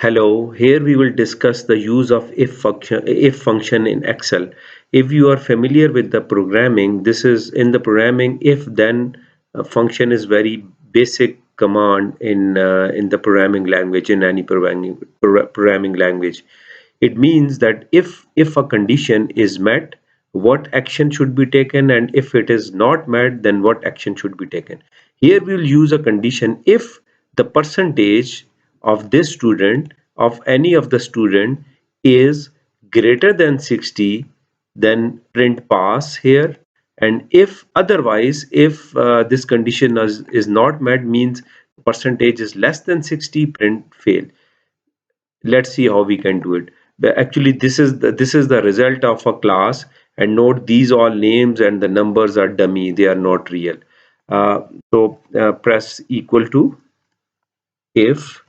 Hello, here we will discuss the use of if function in Excel. If you are familiar with the programming, this is in the programming if then function is very basic command in the programming language in any programming language. It means that if a condition is met, what action should be taken, and if it is not met, then what action should be taken. Here we will use a condition if the percentage of this student of any of the student is greater than 60, then print pass here. And if otherwise, if this condition is not met, means percentage is less than 60, print fail. Let's see how we can do it. Actually, this is the result of a class, and note these all names and the numbers are dummy, they are not real. Press equal to if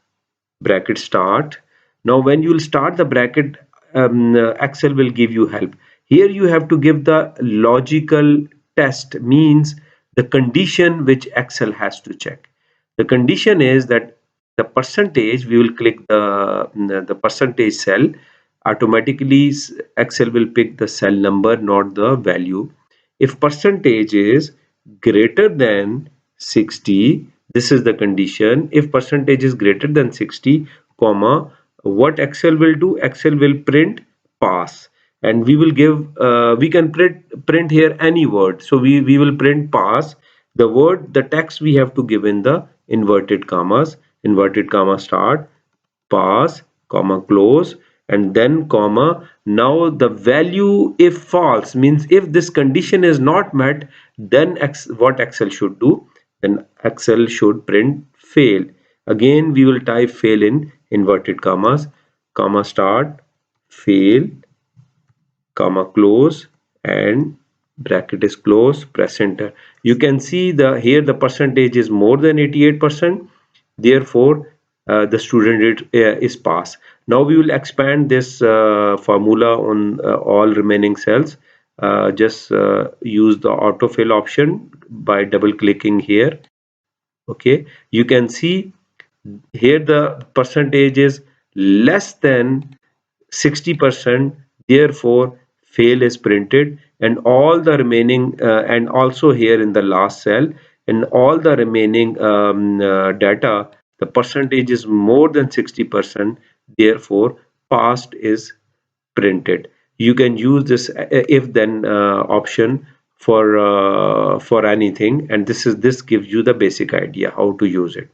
bracket start. Now when you will start the bracket, Excel will give you help. Here you have to give the logical test, means the condition which Excel has to check. The condition is that the percentage, we will click the percentage cell. Automatically Excel will pick the cell number, not the value. If percentage is greater than 60, this is the condition. If percentage is greater than 60, comma, what Excel will do? Excel will print pass, and we will give we can print here any word. So we will print pass. The word, the text we have to give in the inverted commas, inverted comma start, pass, comma close, and then comma. Now the value if false, means if this condition is not met, then what Excel should do? Then Excel should print fail. Again we will type fail in inverted commas, comma start, fail, comma close, and bracket is closed, press enter. You can see the here the percentage is more than 88%, therefore the student is pass. Now we will expand this formula on all remaining cells. Just use the autofill option by double clicking here. Okay, you can see here the percentage is less than 60%, therefore fail is printed. And all the remaining and also here in the last cell, in all the remaining data, the percentage is more than 60%, therefore past is printed. You can use this if then option for anything, and this gives you the basic idea how to use it.